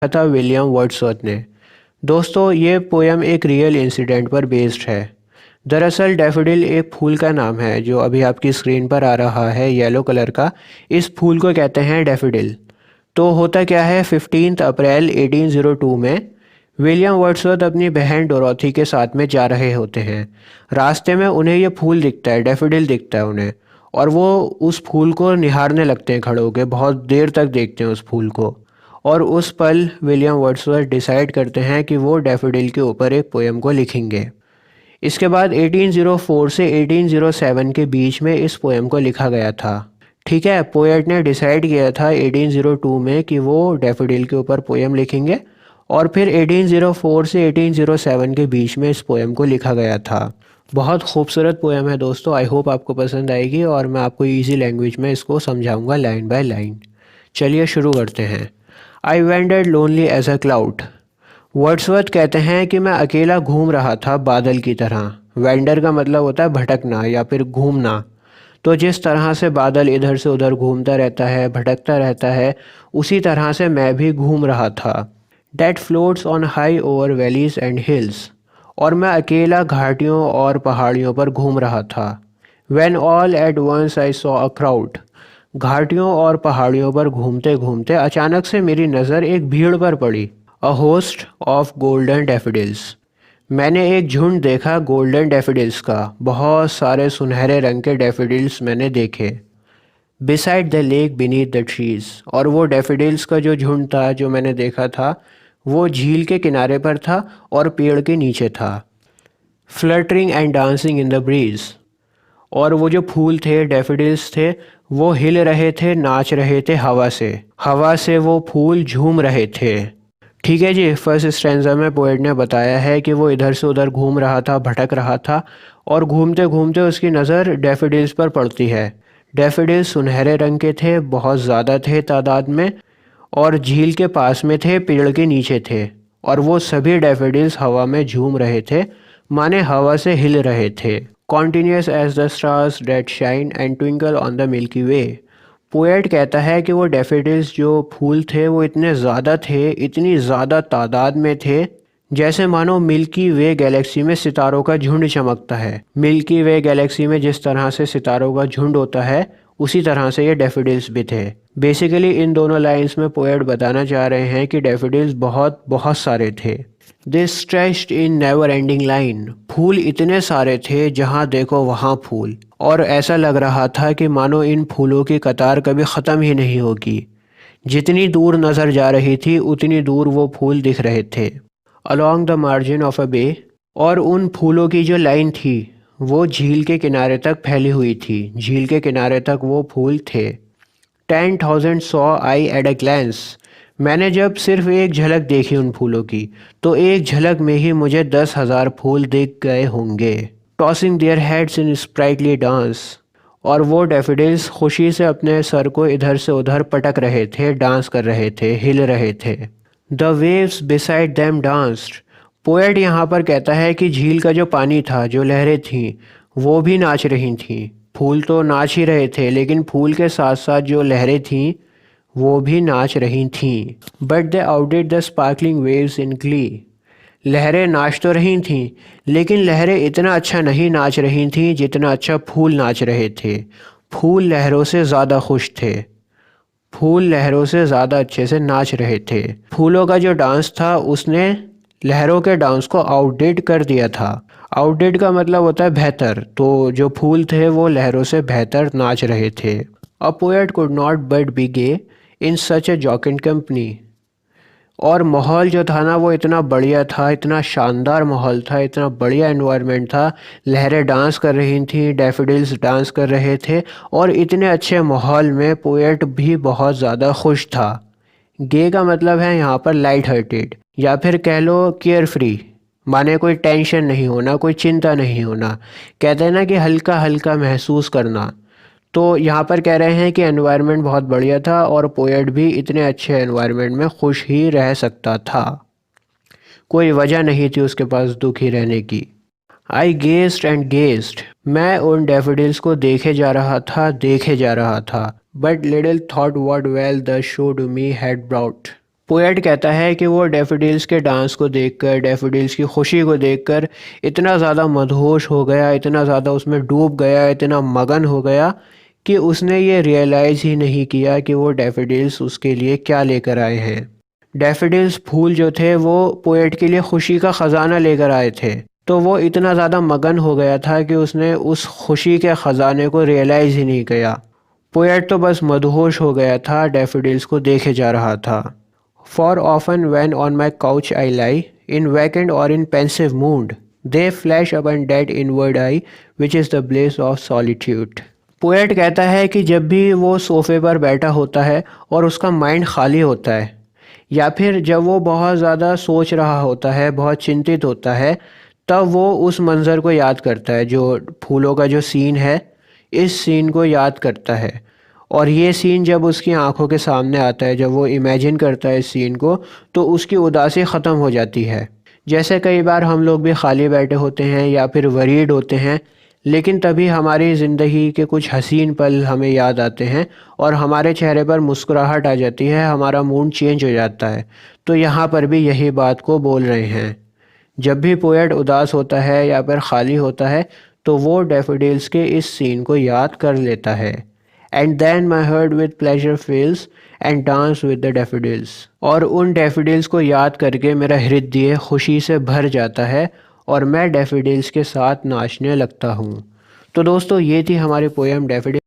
था William Wordsworth ने। दोस्तों, ये पोयम एक रियल इंसिडेंट पर बेस्ड है। दरअसल डैफोडिल एक फूल का नाम है जो अभी आपकी स्क्रीन पर आ रहा है येलो कलर का। इस फूल को कहते हैं डैफोडिल। तो होता क्या है, 15 अप्रैल 1802 में विलियम वर्ड्सवर्थ अपनी बहन डोरोथी के साथ में जा रहे होते हैं। रास्ते में उन्हें ये फूल दिखता है, डैफोडिल दिखता है उन्हें, और वो उस फूल को निहारने लगते हैं खड़े होकर, बहुत देर तक देखते हैं उस फूल को। और उस पल विलियम वर्ड्सवर्थ डिसाइड करते हैं कि वो डैफोडिल के ऊपर एक पोएम को लिखेंगे। इसके बाद 1804 से 1807 के बीच में इस पोएम को लिखा गया था। ठीक है, पोएट ने डिसाइड किया था 1802 में कि वो डैफोडिल के ऊपर पोएम लिखेंगे, और फिर 1804 से 1807 के बीच में इस पोएम को लिखा गया था। बहुत खूबसूरत पोएम है दोस्तों, आई होप आपको पसंद आएगी और मैं आपको इजी लैंग्वेज में इसको समझाऊंगा लाइन बाय लाइन। चलिए शुरू करते हैं। I wandered lonely as a cloud. Wordsworth कहते हैं कि मैं अकेला घूम रहा था बादल की तरह। वेंडर का मतलब होता है भटकना या फिर घूमना। तो जिस तरह से बादल इधर से उधर घूमता रहता है, भटकता रहता है, उसी तरह से मैं भी घूम रहा था। That floats on high over valleys and hills. और मैं अकेला घाटियों और पहाड़ियों पर घूम रहा था। When all at once I saw a crowd। घाटियों और पहाड़ियों पर घूमते घूमते अचानक से मेरी नज़र एक भीड़ पर पड़ी। A host of golden daffodils. मैंने एक झुंड देखा गोल्डन डैफोडिल्स का, बहुत सारे सुनहरे रंग के डैफोडिल्स मैंने देखे। Beside the lake beneath the trees. और वो डैफोडिल्स का जो झुंड था जो मैंने देखा था, वो झील के किनारे पर था और पेड़ के नीचे था। Fluttering and dancing in the breeze. और वो जो फूल थे, डैफोडिल्स थे, वो हिल रहे थे, नाच रहे थे हवा से। हवा से वो फूल झूम रहे थे। ठीक है जी, फर्स्ट स्टैंजा में पोएट ने बताया है कि वो इधर से उधर घूम रहा था, भटक रहा था, और घूमते घूमते उसकी नज़र डैफोडिल्स पर पड़ती है। डैफोडिल्स सुनहरे रंग के थे, बहुत ज़्यादा थे तादाद में, और झील के पास में थे, पेड़ के नीचे थे। और वो सभी डैफोडिल्स हवा में झूम रहे थे, माने हवा से हिल रहे थे। Continuous as the stars that shine and twinkle on the Milky Way. Poet कहता है कि वो डैफोडिल्स जो फूल थे वो इतने ज़्यादा थे, इतनी ज़्यादा तादाद में थे, जैसे मानो मिल्की वे गैलेक्सी में सितारों का झुंड चमकता है। मिल्की वे गैलेक्सी में जिस तरह से सितारों का झुंड होता है, उसी तरह से ये डैफोडिल्स भी थे। बेसिकली इन दोनों लाइंस में पोएट बताना चाह रहे हैं कि डैफोडिल्स बहुत बहुत सारे थे। This stretched in never ending line. फूल इतने सारे थे, जहाँ देखो वहाँ फूल, और ऐसा लग रहा था कि मानो इन फूलों की कतार कभी ख़त्म ही नहीं होगी। जितनी दूर नज़र जा रही थी उतनी दूर वो फूल दिख रहे थे। Along the margin of a bay. और उन फूलों की जो लाइन थी वो झील के किनारे तक फैली हुई थी, झील के किनारे तक वो फूल थे। 10,000 saw I at a glance. मैंने जब सिर्फ एक झलक देखी उन फूलों की, तो एक झलक में ही मुझे 10,000 फूल दिख गए होंगे। Tossing their heads in sprightly dance. और वो डैफोडिल्स खुशी से अपने सर को इधर से उधर पटक रहे थे, डांस कर रहे थे, हिल रहे थे। The waves beside them danced. Poet यहाँ पर कहता है कि झील का जो पानी था, जो लहरें थीं, वो भी नाच रही थीं। फूल तो नाच ही रहे थे, लेकिन फूल के साथ साथ जो लहरें थीं वो भी नाच रही थीं। But they outdid the sparkling waves in glee. लहरें नाच तो रही थीं, लेकिन लहरें इतना अच्छा नहीं नाच रही थीं जितना अच्छा फूल नाच रहे थे। फूल लहरों से ज़्यादा खुश थे, फूल लहरों से ज़्यादा अच्छे से नाच रहे थे। फूलों का जो डांस था उसने लहरों के डांस को आउटडिड कर दिया था। आउटडिड का मतलब होता है बेहतर, तो जो फूल थे वो लहरों से बेहतर नाच रहे थे। A poet could not but be gay in such a jocund company. और माहौल जो था ना वो इतना बढ़िया था, इतना शानदार माहौल था, इतना बढ़िया एनवायरनमेंट था। लहरें डांस कर रही थीं, डैफोडिल्स डांस कर रहे थे, और इतने अच्छे माहौल में पोएट भी बहुत ज़्यादा खुश था। गे का मतलब है यहाँ पर लाइट हार्टेड, या फिर कह लो केयर फ्री, माने कोई टेंशन नहीं होना, कोई चिंता नहीं होना। कहते हैं ना कि हल्का हल्का महसूस करना। तो यहाँ पर कह रहे हैं कि एनवायरनमेंट बहुत बढ़िया था और पोएट भी इतने अच्छे एनवायरनमेंट में खुश ही रह सकता था। कोई वजह नहीं थी उसके पास दुखी रहने की। आई गेस्ड एंड गेस्ड। मैं उन डैफोडिल्स को देखे जा रहा था, देखे जा रहा था। But little thought what wealth the show to me had brought. Poet कहता है कि वो डैफोडिल्स के डांस को देखकर, डैफोडिल्स की खुशी को देखकर इतना ज़्यादा मदहोश हो गया, इतना ज़्यादा उसमें डूब गया, इतना मगन हो गया कि उसने ये रियलाइज़ ही नहीं किया कि वो डैफोडिल्स उसके लिए क्या लेकर आए हैं। डैफोडिल्स फूल जो थे वो पोएट के लिए खुशी का ख़जाना लेकर आए थे। तो वो इतना ज़्यादा मगन हो गया था कि उसने उस खुशी के ख़जाने को रियलाइज़ ही नहीं किया। पोएट तो बस मदहोश हो गया था, डैफोडिल्स को देखे जा रहा था। For often when on my couch I lie, in vacant or in pensive mood, they flash upon that inward eye, which is the bliss of solitude. Poet कहता है कि जब भी वो सोफ़े पर बैठा होता है और उसका माइंड खाली होता है, या फिर जब वो बहुत ज़्यादा सोच रहा होता है, बहुत चिंतित होता है, तब वो उस मंज़र को याद करता है, जो फूलों का जो सीन है, इस सीन को याद करता है। और ये सीन जब उसकी आंखों के सामने आता है, जब वो इमेजिन करता है इस सीन को, तो उसकी उदासी ख़त्म हो जाती है। जैसे कई बार हम लोग भी खाली बैठे होते हैं या फिर वरीड होते हैं, लेकिन तभी हमारी ज़िंदगी के कुछ हसीन पल हमें याद आते हैं और हमारे चेहरे पर मुस्कुराहट आ जाती है, हमारा मूड चेंज हो जाता है। तो यहाँ पर भी यही बात को बोल रहे हैं। जब भी पोएट उदास होता है या फिर खाली होता है, तो वो डैफोडिल्स के इस सीन को याद कर लेता है। And then my heart with pleasure fills and dance with the daffodils. और उन डैफोडिल्स को याद करके मेरा हृदय खुशी से भर जाता है और मैं डैफोडिल्स के साथ नाचने लगता हूँ। तो दोस्तों, ये थी हमारी पोएम डैफोडिल।